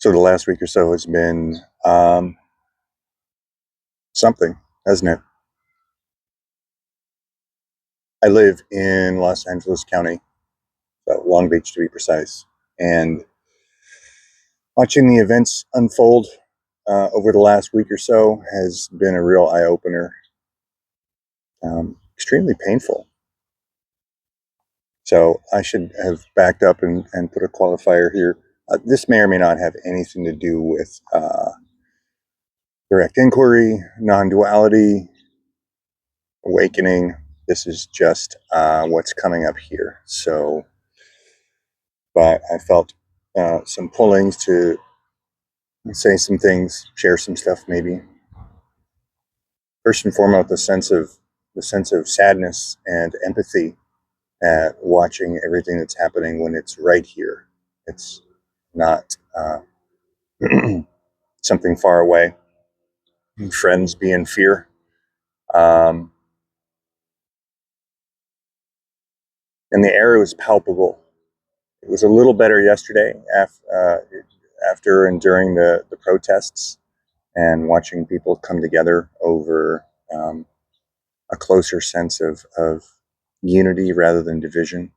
So the last week or so has been something, hasn't it? I live in Los Angeles County, so Long Beach to be precise, and watching the events unfold over the last week or so has been a real eye-opener. Extremely painful. So I should have backed up and put a qualifier here. This may or may not have anything to do with direct inquiry, non-duality, awakening. This is just what's coming up here. So, but I felt some pullings to say some things, share some stuff, maybe. First and foremost, the sense of sadness and empathy at watching everything that's happening when it's right here. It's not something far away. Friends be in fear. And the air was palpable. It was a little better yesterday after and during the protests and watching people come together over a closer sense of unity rather than division.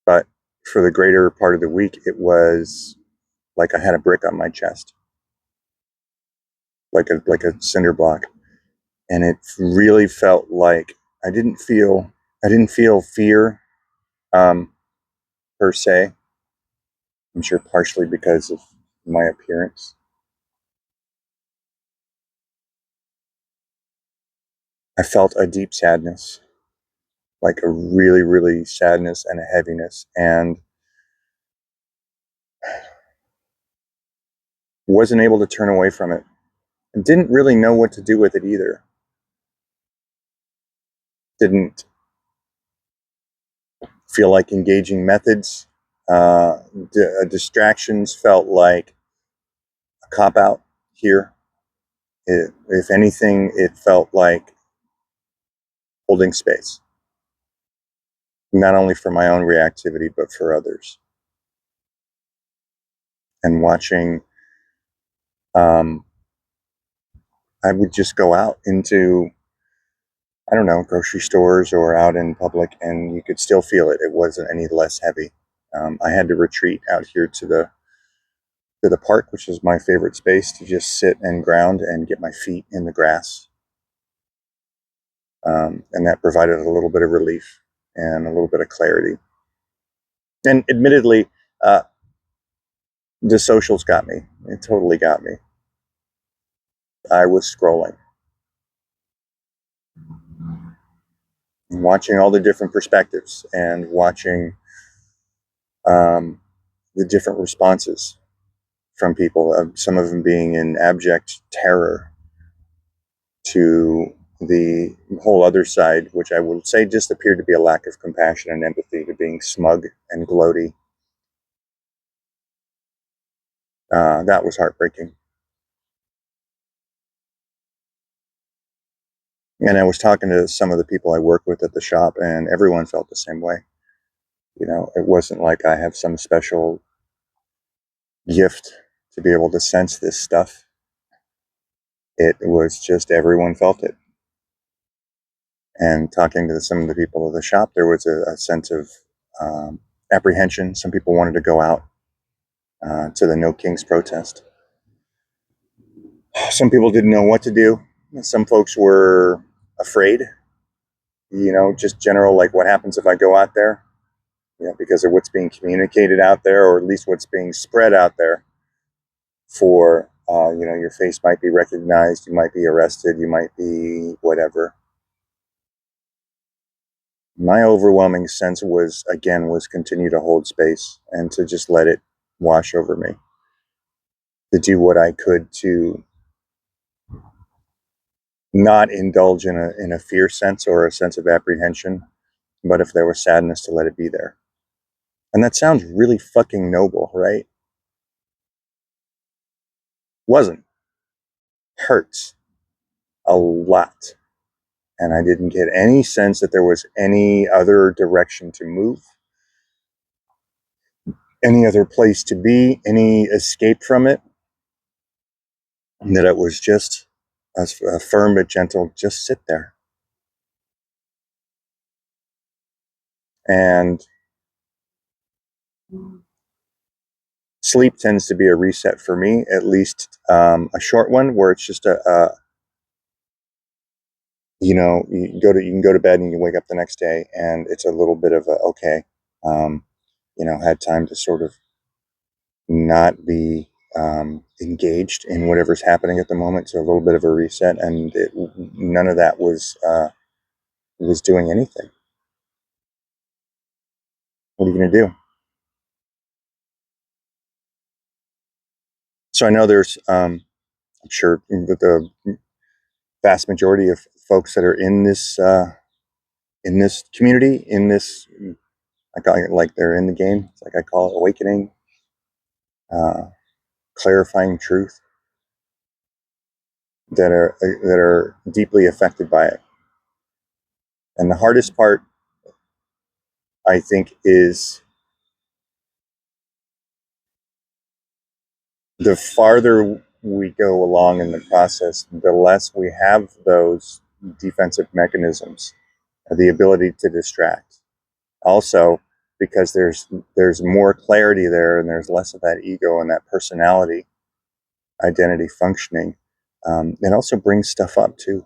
But for the greater part of the week, it was like I had a brick on my chest, like a cinder block. And it really felt like I didn't feel fear per se. I'm sure partially because of my appearance. I felt a deep sadness, like a really, really sadness and a heaviness, and wasn't able to turn away from it. And didn't really know what to do with it either. Didn't feel like engaging methods. Distractions felt like a cop-out here. If anything, it felt like holding space, not only for my own reactivity, but for others. And watching, I would just go out into, I don't know, grocery stores or out in public, and you could still feel it. It wasn't any less heavy. I had to retreat out here to the park, which is my favorite space, to just sit and ground and get my feet in the grass. And that provided a little bit of relief and a little bit of clarity. And admittedly, the socials got me. It totally got me. I was scrolling, watching all the different perspectives and watching the different responses from people, some of them being in abject terror, to the whole other side, which I would say just appeared to be a lack of compassion and empathy, to being smug and gloaty. That was heartbreaking. And I was talking to some of the people I work with at the shop, and everyone felt the same way. You know, it wasn't like I have some special gift to be able to sense this stuff. It was just everyone felt it. And talking to some of the people at the shop, there was a sense of apprehension. Some people wanted to go out to the No Kings protest. Some people didn't know what to do. Some folks were afraid, you know, just general, like, what happens if I go out there? You know, because of what's being communicated out there, or at least what's being spread out there for, you know, your face might be recognized, you might be arrested, you might be whatever. My overwhelming sense was continue to hold space and to just let it wash over me, to do what I could to not indulge in a fear sense or a sense of apprehension, but if there was sadness, to let it be there. And that sounds really fucking noble, right? Wasn't. Hurts a lot. And I didn't get any sense that there was any other direction to move. any other place to be, any escape from it, and that it was just a firm but gentle, just sit there. And sleep tends to be a reset for me, at least a short one, where it's just you can go to bed and you wake up the next day, and it's a little bit of a okay, had time to sort of not be engaged in whatever's happening at the moment. So a little bit of a reset, and none of that was doing anything. What are you going to do? So I know there's, I'm sure that the vast majority of folks that are in this community, in this, I call it like they're in the game. It's like I call it awakening, clarifying truth, that are deeply affected by it. And the hardest part, I think, is the farther we go along in the process, the less we have those defensive mechanisms, the ability to distract. Also, because there's more clarity there, and there's less of that ego and that personality identity functioning. It also brings stuff up too,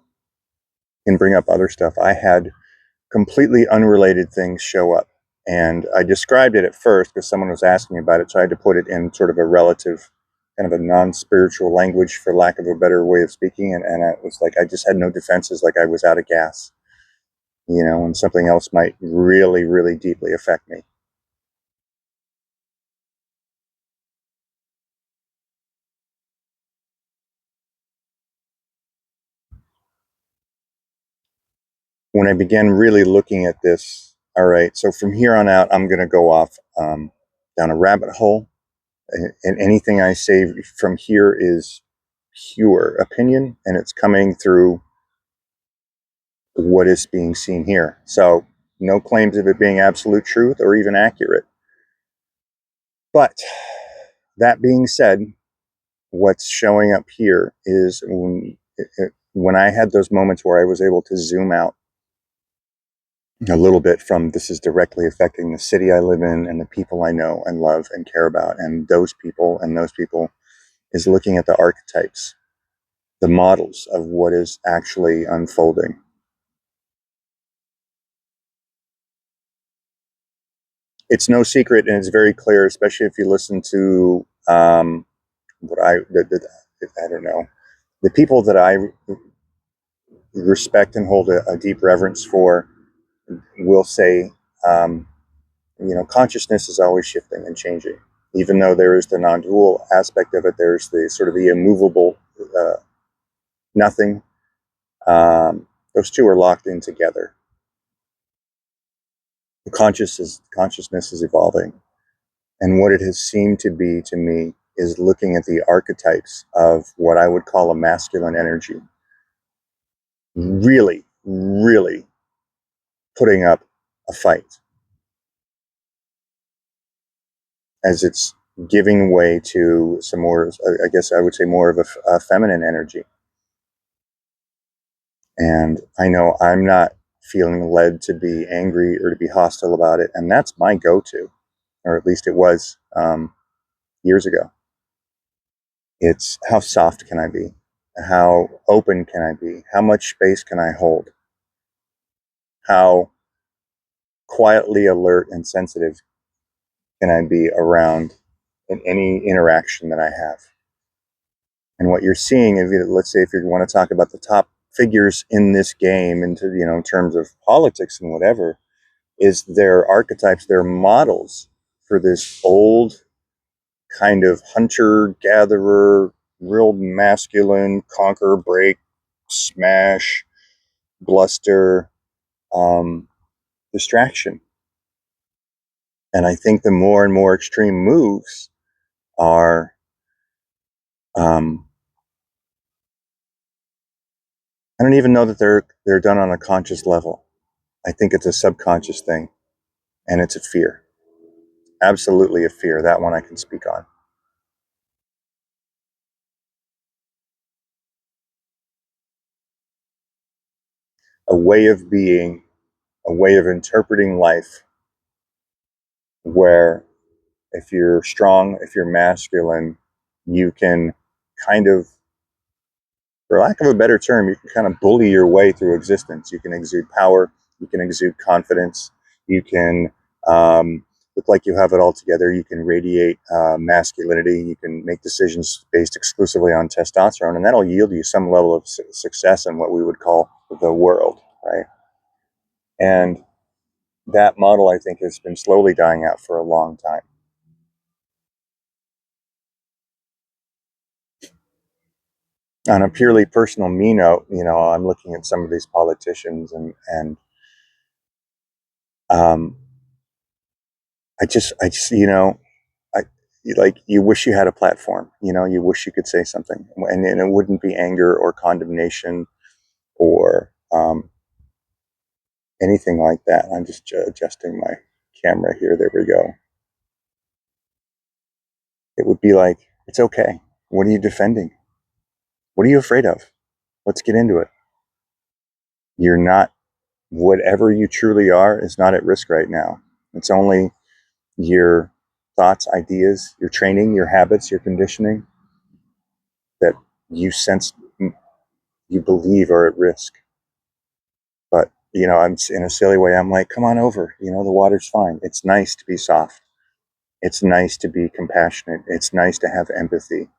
can bring up other stuff. I had completely unrelated things show up, and I described it at first because someone was asking about it, so I had to put it in sort of a relative, kind of a non-spiritual language, for lack of a better way of speaking. And I was like, I just had no defenses, like I was out of gas, and something else might really, really deeply affect me. When I began really looking at this, all right, so from here on out, I'm going to go off down a rabbit hole. And anything I say from here is pure opinion, and it's coming through what is being seen here. So no claims of it being absolute truth or even accurate. But that being said, what's showing up here is when I had those moments where I was able to zoom out a little bit from this is directly affecting the city I live in and the people I know and love and care about, and those people is looking at the archetypes, the models of what is actually unfolding. It's no secret, and it's very clear, especially if you listen to I don't know, the people that I respect and hold a deep reverence for will say, consciousness is always shifting and changing. Even though there is the non-dual aspect of it, there's the sort of the immovable nothing. Those two are locked in together. The consciousness is evolving. And what it has seemed to be to me is looking at the archetypes of what I would call a masculine energy, really, really putting up a fight as it's giving way to some more, I guess I would say, more of a feminine energy. And I know I'm not feeling led to be angry or to be hostile about it. And that's my go-to, or at least it was years ago. It's how soft can I be? How open can I be? How much space can I hold? How quietly alert and sensitive can I be around in any interaction that I have? And what you're seeing, let's say if you want to talk about the top figures in this game, in terms of politics and whatever, is their archetypes, their models for this old kind of hunter-gatherer, real masculine, conquer, break, smash, bluster, distraction. And I think the more and more extreme moves are, I don't even know that they're done on a conscious level. I think it's a subconscious thing, and it's a fear. absolutely a fear. That one I can speak on. A way of being, a way of interpreting life where if you're strong, if you're masculine, you can kind of, for lack of a better term, you can kind of bully your way through existence. You can exude power, you can exude confidence, you can look like you have it all together, you can radiate masculinity, you can make decisions based exclusively on testosterone, and that'll yield you some level of success in what we would call the world, right? And that model, I think, has been slowly dying out for a long time. On a purely personal me note, I'm looking at some of these politicians, and um, I like, you wish you had a platform. You wish you could say something, and it wouldn't be anger or condemnation or anything like that. I'm just adjusting my camera here. There we go. It would be like, it's okay. What are you defending? What are you afraid of? Let's get into it. You're not, whatever you truly are is not at risk right now. It's only your thoughts, ideas, your training, your habits, your conditioning that you sense, you believe are at risk. But, I'm in a silly way, I'm like, come on over. The water's fine. It's nice to be soft. It's nice to be compassionate. It's nice to have empathy.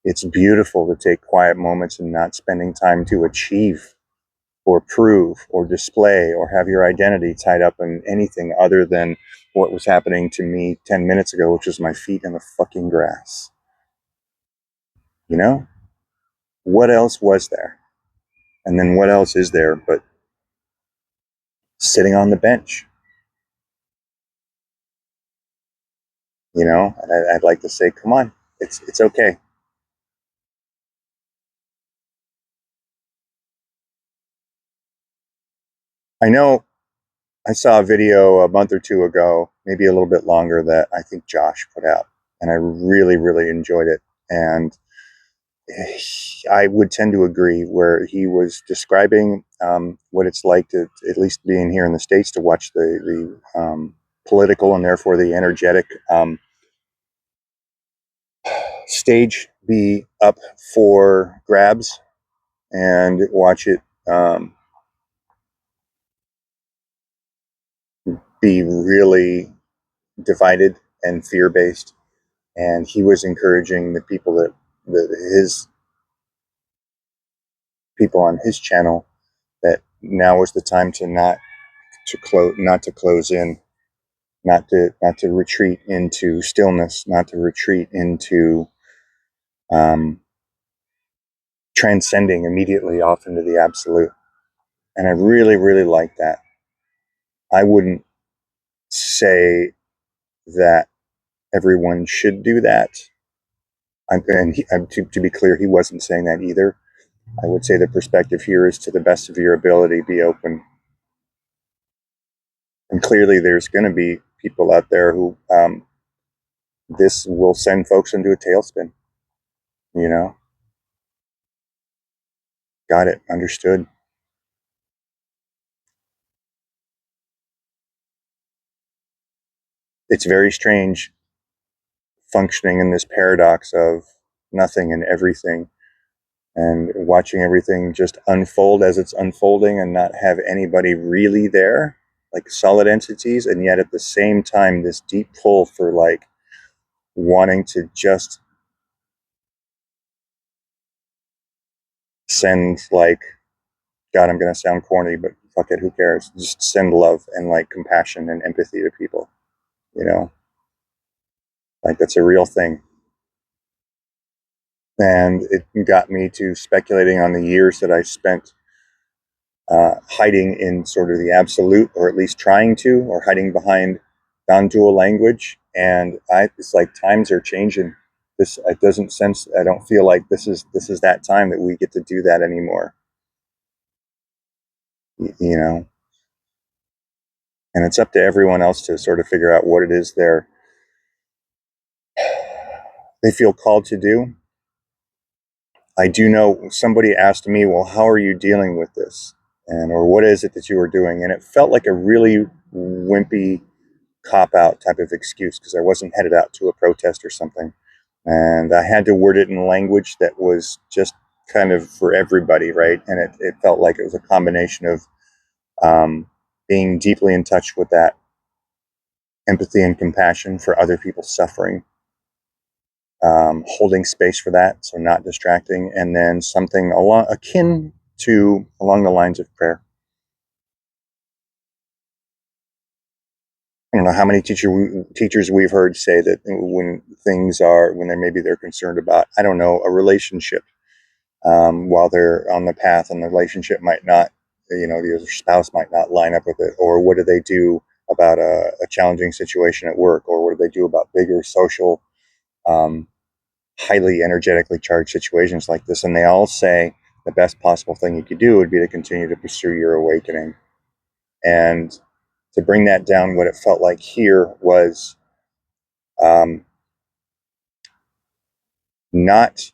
It's beautiful to take quiet moments and not spending time to achieve or prove or display or have your identity tied up in anything other than what was happening to me 10 minutes ago, which was my feet in the fucking grass. You know? What else was there? And then what else is there but sitting on the bench? And I'd like to say, come on, it's okay. I know I saw a video a month or two ago, maybe a little bit longer, that I think Josh put out, and I really, really enjoyed it. And I would tend to agree, where he was describing what it's like to, at least being here in the States, to watch the political and therefore the energetic stage be up for grabs, and watch it be really divided and fear-based. And he was encouraging the people his people on his channel, that now was the time to not to close in, not to retreat into stillness, not to retreat into um, transcending immediately off into the absolute. And I really, really like that. I wouldn't say that everyone should do that. To be clear, he wasn't saying that either. I would say the perspective here is, to the best of your ability, be open. And clearly there's going to be people out there who this will send folks into a tailspin. Got it, understood. It's very strange functioning in this paradox of nothing and everything, and watching everything just unfold as it's unfolding, and not have anybody really there, like solid entities, and yet at the same time this deep pull for like wanting to just send, like, God, I'm going to sound corny, but fuck it, who cares? Just send love and like compassion and empathy to people. Like, that's a real thing. And it got me to speculating on the years that I spent hiding in sort of the absolute, or at least trying to, or hiding behind non-dual language. And it's like, times are changing. It doesn't sense. I don't feel like this is that time that we get to do that anymore. You know, and it's up to everyone else to sort of figure out what it is they're they feel called to do. I do know somebody asked me, well, how are you dealing with this? And, or what is it that you are doing? And it felt like a really wimpy cop-out type of excuse because I wasn't headed out to a protest or something. And I had to word it in language that was just kind of for everybody, right? And it felt like it was a combination of being deeply in touch with that empathy and compassion for other people's suffering, holding space for that, so not distracting, and then something akin to along the lines of prayer. I don't know how many teachers we've heard say that when they're concerned about, I don't know, a relationship, while they're on the path and the relationship might not, the other spouse might not line up with it, or what do they do about a challenging situation at work, or what do they do about bigger social, highly energetically charged situations like this? And they all say the best possible thing you could do would be to continue to pursue your awakening. And to bring that down, what it felt like here was not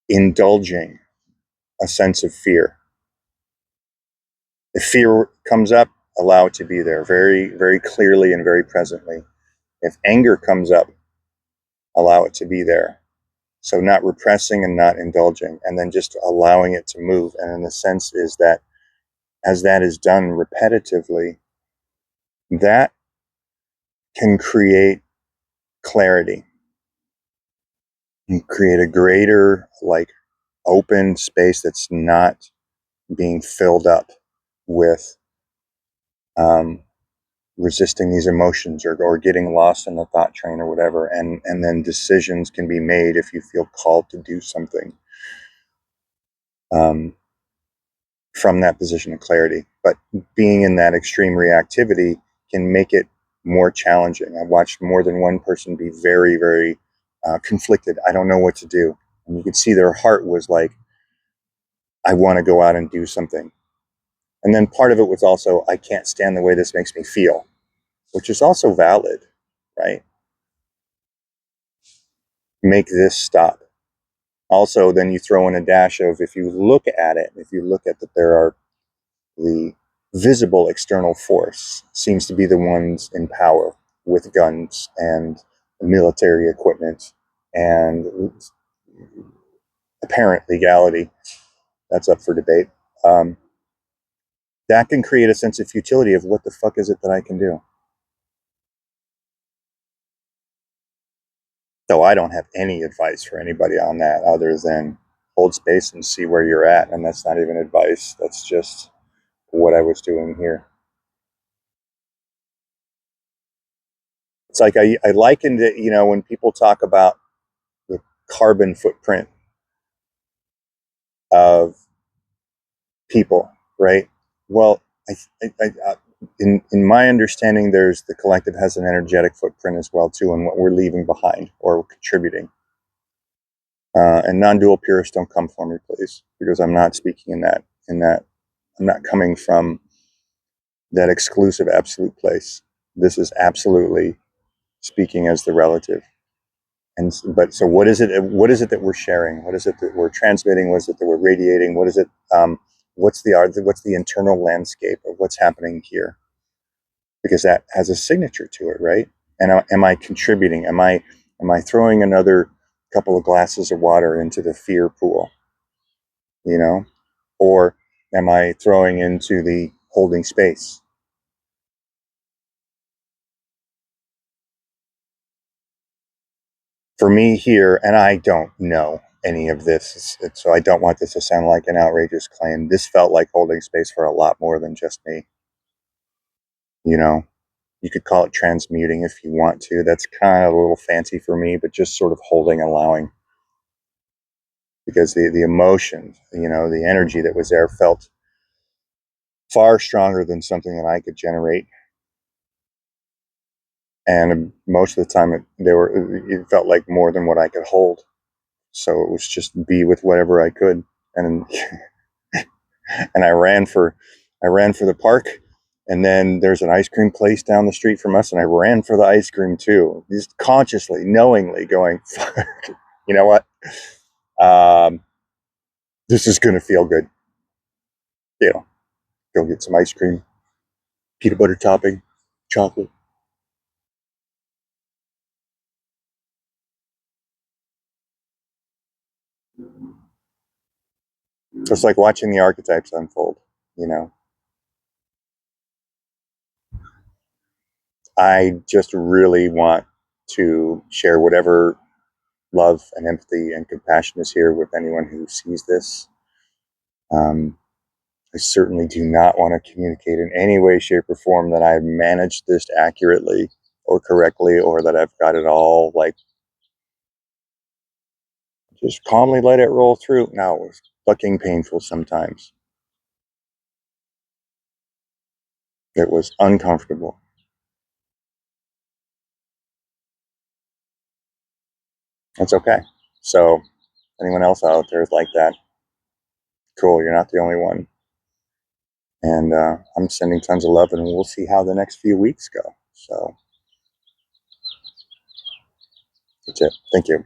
indulging a sense of fear. If fear comes up, allow it to be there very, very clearly and very presently. If anger comes up, allow it to be there. So not repressing and not indulging, and then just allowing it to move. And in the sense is that as that is done repetitively, that can create clarity and create a greater, like, open space that's not being filled up with resisting these emotions, or getting lost in the thought train or whatever. And then decisions can be made if you feel called to do something from that position of clarity. But being in that extreme reactivity can make it more challenging. I've watched more than one person be very, very conflicted. I don't know what to do. And you could see their heart was like, I want to go out and do something. And then part of it was also, I can't stand the way this makes me feel, which is also valid, right? Make this stop. Also, then you throw in a dash of, if you look at that there are the visible external force seems to be the ones in power with guns and military equipment and apparent legality. That's up for debate. That can create a sense of futility of what the fuck is it that I can do? So I don't have any advice for anybody on that other than hold space and see where you're at. And that's not even advice. That's just what I was doing here. It's like I likened it, when people talk about the carbon footprint of people, right? Well, in my understanding, there's the collective has an energetic footprint as well too, and what we're leaving behind or contributing. And non-dual purists, don't come for me, please, because I'm not speaking in that. I'm not coming from that exclusive absolute place. This is absolutely speaking as the relative. But so what is it? What is it that we're sharing? What is it that we're transmitting? What is it that we're radiating? What is it? What's the internal landscape of what's happening here? Because that has a signature to it, right? And am I contributing? Am I throwing another couple of glasses of water into the fear pool? Or am I throwing into the holding space? For me here, and I don't know any of this, so I don't want this to sound like an outrageous claim. This felt like holding space for a lot more than just me. You could call it transmuting if you want to. That's kind of a little fancy for me, but just sort of holding, allowing. Because the emotion, the energy that was there felt far stronger than something that I could generate. And most of the time it felt like more than what I could hold. So it was just be with whatever I could. And and I ran for the park, And then there's an ice cream place down the street from us, and I ran for the ice cream too, just consciously, knowingly going, you know what? This is going to feel good. You know, go get some ice cream, peanut butter topping, chocolate. It's like watching the archetypes unfold, you know. I just really want to share whatever love and empathy and compassion is here with anyone who sees this. I certainly do not want to communicate in any way, shape, or form that I've managed this accurately or correctly, or that I've got it all like just calmly let it roll through. Now, it was fucking painful sometimes. It was uncomfortable. It's okay. So, anyone else out there is like that, cool, you're not the only one. And I'm sending tons of love, and we'll see how the next few weeks go. So, that's it. Thank you.